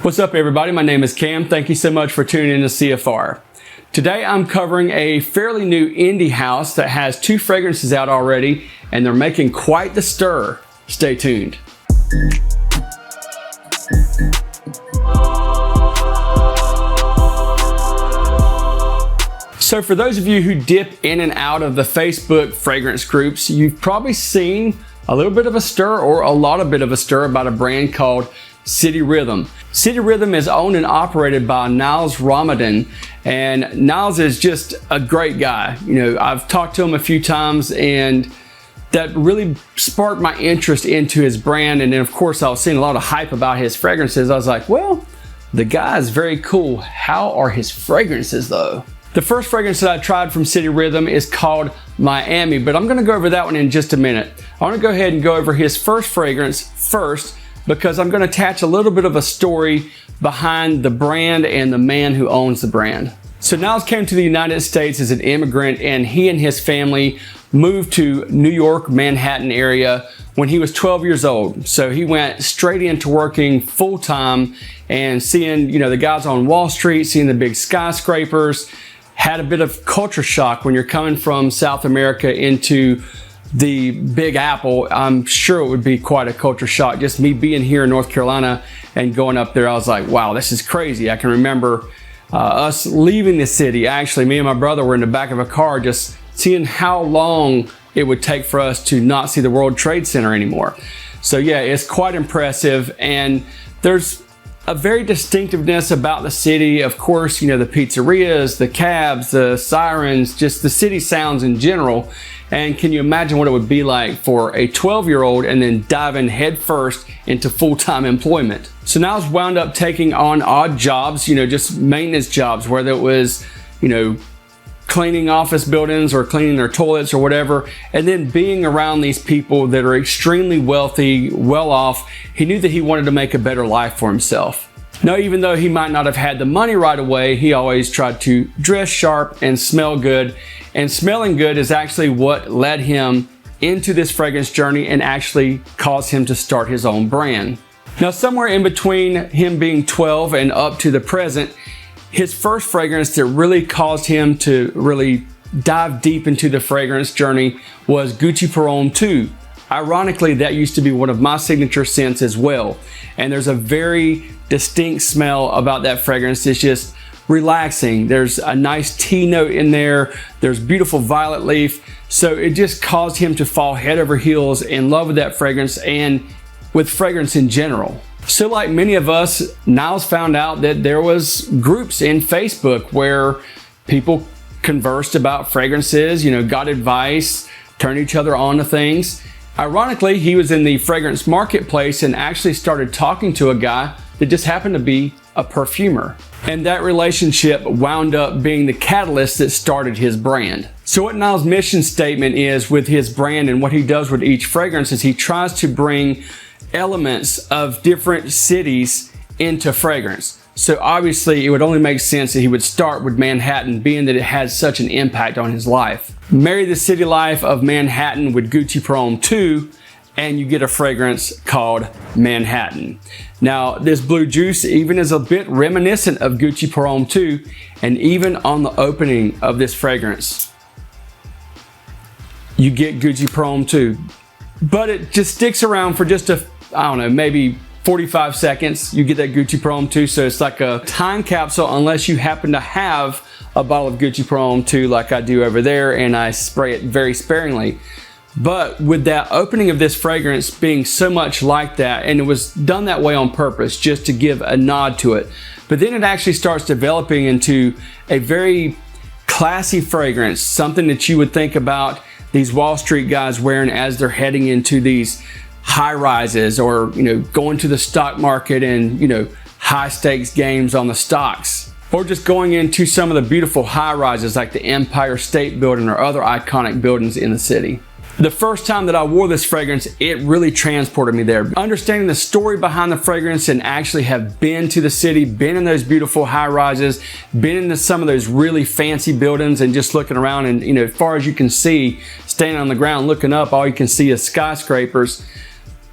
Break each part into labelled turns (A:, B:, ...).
A: What's up everybody, my name is Cam. Thank you so much for tuning in to CFR. Today I'm covering a fairly new indie house that has 2 fragrances out already and they're making quite the stir. Stay tuned. So for those of you who dip in and out of the Facebook fragrance groups, you've probably seen a little bit of a stir or a lot of bit of a stir about a brand called City Rhythm. City Rhythm is owned and operated by Niles Ramadan, and Niles is just a great guy. You know, I've talked to him a few times and that really sparked my interest into his brand. And then of course I was seeing a lot of hype about his fragrances. I was like, well, the guy is very cool. How are his fragrances though? The first fragrance that I tried from City Rhythm is called Miami, but I'm gonna go over that one in just a minute. I wanna go ahead and go over his first fragrance first, because I'm going to attach a little bit of a story behind the brand and the man who owns the brand. So Niles came to the United States as an immigrant, and he and his family moved to New York, Manhattan area when he was 12 years old. So he went straight into working full-time and seeing, you know, the guys on Wall Street, seeing the big skyscrapers. Had a bit of culture shock when you're coming from South America into the Big Apple. I'm sure it would be quite a culture shock. Just me being here in North Carolina and going up there, I was like, wow, this is crazy. I can remember us leaving the city. Actually, me and my brother were in the back of a car just seeing how long it would take for us to not see the World Trade Center anymore. So yeah, it's quite impressive, and there's a very distinctiveness about the city. Of course, you know, the pizzerias, the cabs, the sirens, just the city sounds in general. And can you imagine what it would be like for a 12-year-old and then diving headfirst into full-time employment? So now Niles wound up taking on odd jobs, you know, just maintenance jobs, whether it was, you know, cleaning office buildings or cleaning their toilets or whatever, and then being around these people that are extremely wealthy, well off. He knew that he wanted to make a better life for himself. Now, even though he might not have had the money right away, he always tried to dress sharp and smell good. And smelling good is actually what led him into this fragrance journey and actually caused him to start his own brand. Now, somewhere in between him being 12 and up to the present, his first fragrance that really caused him to really dive deep into the fragrance journey was Gucci Parome 2. Ironically, that used to be one of my signature scents as well. And there's a very distinct smell about that fragrance. It's just relaxing. There's a nice tea note in there. There's beautiful violet leaf. So it just caused him to fall head over heels in love with that fragrance and with fragrance in general. So like many of us, Niles found out that there was groups in Facebook where people conversed about fragrances, you know, got advice, turned each other on to things. Ironically, he was in the fragrance marketplace and actually started talking to a guy that just happened to be a perfumer. And that relationship wound up being the catalyst that started his brand. So what Niles' mission statement is with his brand and what he does with each fragrance is he tries to bring elements of different cities into fragrance. So obviously it would only make sense that he would start with Manhattan, being that it has such an impact on his life. Marry the city life of Manhattan with Gucci Parome 2 and you get a fragrance called Manhattan. Now this blue juice even is a bit reminiscent of Gucci Parome 2, and even on the opening of this fragrance you get Gucci Parome 2. But it just sticks around for just I don't know, maybe 45 seconds. You get that Gucci Parome 2, so it's like a time capsule unless you happen to have a bottle of Gucci Parome 2 like I do over there, and I spray it very sparingly. But with that opening of this fragrance being so much like that, and it was done that way on purpose just to give a nod to it, but then it actually starts developing into a very classy fragrance, something that you would think about these Wall Street guys wearing as they're heading into these high rises, or, you know, going to the stock market and, you know, high stakes games on the stocks, or just going into some of the beautiful high rises like the Empire State Building or other iconic buildings in the city. The first time that I wore this fragrance, it really transported me there. Understanding the story behind the fragrance and actually have been to the city, been in those beautiful high rises, been into some of those really fancy buildings, and just looking around, and, you know, as far as you can see, standing on the ground looking up, all you can see is skyscrapers.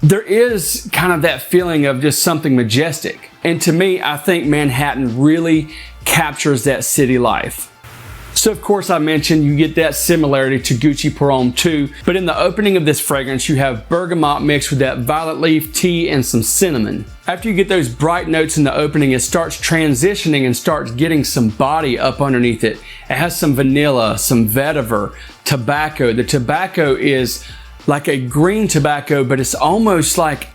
A: there is kind of that feeling of just something majestic. And to me, I think Manhattan really captures that city life. So of course I mentioned you get that similarity to Gucci Pour Homme 2, but in the opening of this fragrance you have bergamot mixed with that violet leaf, tea, and some cinnamon. After you get those bright notes in the opening, it starts transitioning and starts getting some body up underneath it. It has some vanilla, some vetiver, tobacco. The tobacco is like a green tobacco, but it's almost like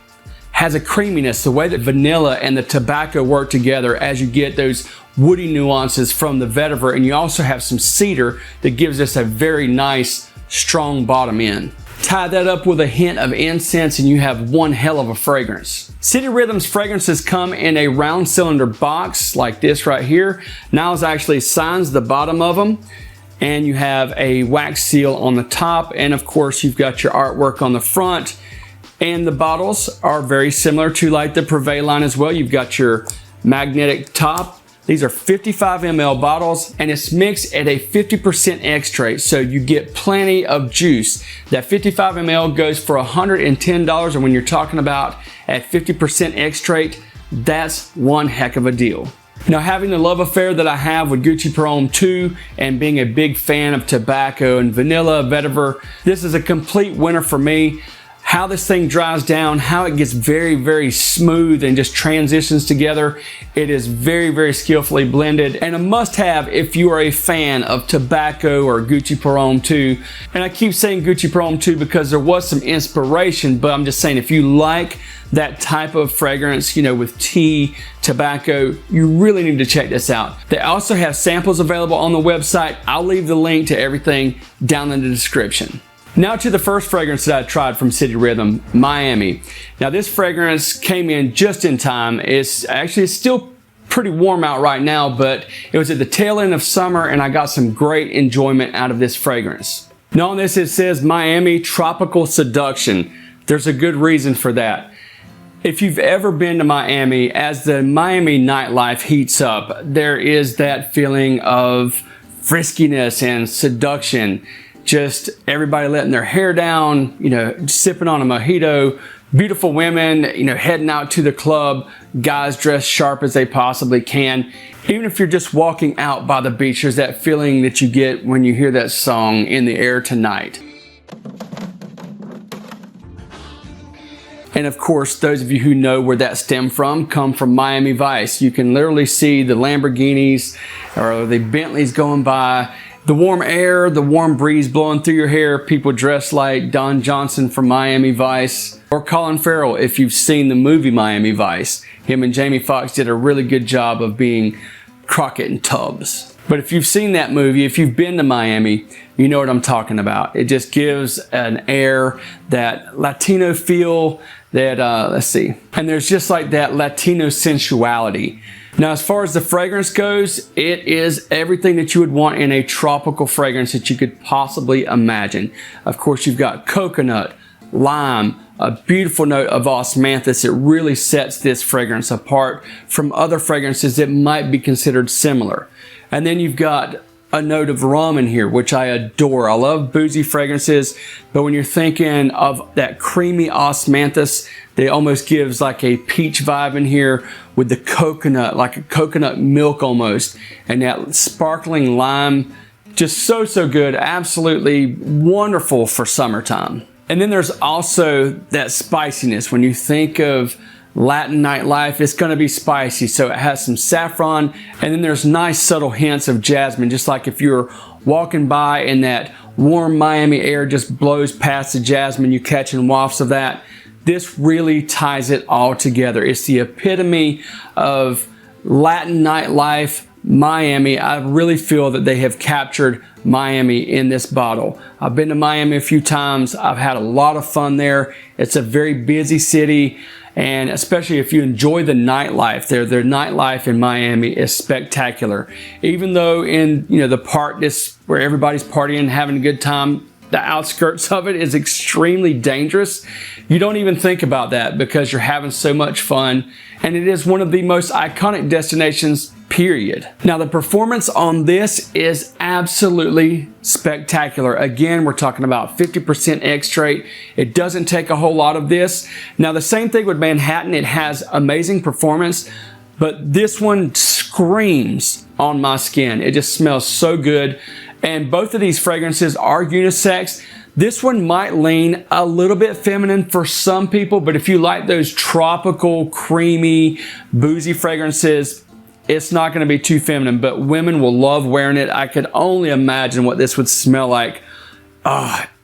A: has a creaminess, the way that vanilla and the tobacco work together as you get those woody nuances from the vetiver, and you also have some cedar that gives us a very nice strong bottom end. Tie that up with a hint of incense and you have one hell of a fragrance. City Rhythm's fragrances come in a round cylinder box like this right here. Niles actually signs the bottom of them, and you have a wax seal on the top, and of course you've got your artwork on the front. And the bottles are very similar to like the Privé line as well. You've got your magnetic top. These are 55 ml bottles, and it's mixed at a 50% extrait, so you get plenty of juice. That 55 ml goes for $110, and when you're talking about at 50% extrait, that's one heck of a deal. Now, having the love affair that I have with Gucci Pour Homme 2 and being a big fan of tobacco and vanilla, vetiver, this is a complete winner for me. How this thing dries down, how it gets very, very smooth and just transitions together. It is very, very skillfully blended and a must-have if you are a fan of tobacco or Gucci Pour Homme 2. And I keep saying Gucci Pour Homme 2 because there was some inspiration, but I'm just saying if you like that type of fragrance, you know, with tea, tobacco, you really need to check this out. They also have samples available on the website. I'll leave the link to everything down in the description. Now to the first fragrance that I tried from City Rhythm, Miami. Now this fragrance came in just in time. It's still pretty warm out right now, but it was at the tail end of summer and I got some great enjoyment out of this fragrance. Now on this it says Miami Tropical Seduction. There's a good reason for that. If you've ever been to Miami, as the Miami nightlife heats up, there is that feeling of friskiness and seduction. Just everybody letting their hair down, you know, sipping on a mojito, beautiful women, you know, heading out to the club, guys dressed sharp as they possibly can. Even if you're just walking out by the beach, there's that feeling that you get when you hear that song, In the Air Tonight. And of course, those of you who know where that stemmed from come from Miami Vice. You can literally see the Lamborghinis or the Bentleys going by. The warm air, the warm breeze blowing through your hair, people dressed like Don Johnson from Miami Vice, or Colin Farrell if you've seen the movie Miami Vice. Him and Jamie Foxx did a really good job of being Crockett and Tubbs. But if you've seen that movie, if you've been to Miami, you know what I'm talking about. It just gives an air, that Latino feel, that, let's see. And there's just like that Latino sensuality. Now, as far as the fragrance goes, it is everything that you would want in a tropical fragrance that you could possibly imagine. Of course, you've got coconut, lime, a beautiful note of osmanthus. It really sets this fragrance apart from other fragrances that might be considered similar. And then you've got a note of rum in here, which I adore. I love boozy fragrances, but when you're thinking of that creamy osmanthus, it almost gives like a peach vibe in here with the coconut, like a coconut milk almost, and that sparkling lime. Just so, so good. Absolutely wonderful for summertime. And then there's also that spiciness. When you think of Latin nightlife, it's going to be spicy. So it has some saffron, and then there's nice subtle hints of jasmine, just like if you're walking by and that warm Miami air just blows past the jasmine, you catching wafts of that. This really ties it all together. It's the epitome of Latin nightlife, Miami. I really feel that they have captured Miami in this bottle. I've been to Miami a few times. I've had a lot of fun there. It's a very busy city, and especially if you enjoy the nightlife there, their nightlife in Miami is spectacular. Even though in the part where everybody's partying, having a good time, the outskirts of it is extremely dangerous. You don't even think about that because you're having so much fun, and it is one of the most iconic destinations, period. Now, the performance on this is absolutely spectacular. Again, we're talking about 50% extrait. It doesn't take a whole lot of this. Now, the same thing with Manhattan. It has amazing performance, but this one screams on my skin. It just smells so good. And both of these fragrances are unisex. This one might lean a little bit feminine for some people, but if you like those tropical, creamy, boozy fragrances, it's not going to be too feminine, but women will love wearing it. I could only imagine what this would smell like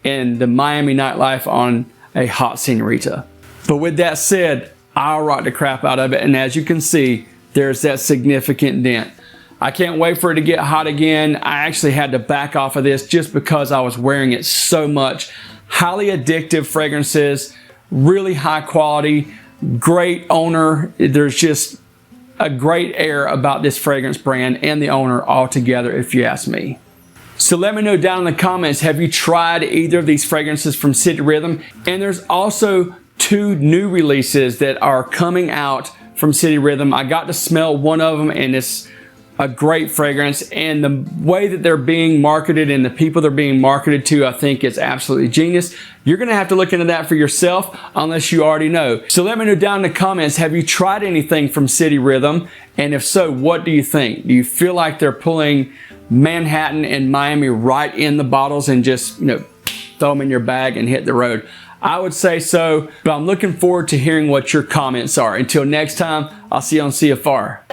A: in the Miami nightlife on a hot senorita. But with that said, I'll rock the crap out of it, and as you can see, there's that significant dent. I can't wait for it to get hot again. I actually had to back off of this just because I was wearing it so much. Highly addictive fragrances, really high quality, great owner. There's just a great air about this fragrance brand and the owner altogether, if you ask me. So let me know down in the comments, have you tried either of these fragrances from City Rhythm? And there's also 2 new releases that are coming out from City Rhythm. I got to smell one of them, and it's a great fragrance, and the way that they're being marketed and the people they're being marketed to, I think is absolutely genius. You're gonna have to look into that for yourself unless you already know. So let me know down in the comments, have you tried anything from City Rhythm? And if so, what do you think? Do you feel like they're pulling Manhattan and Miami right in the bottles and just, throw them in your bag and hit the road? I would say so, but I'm looking forward to hearing what your comments are. Until next time, I'll see you on CFR.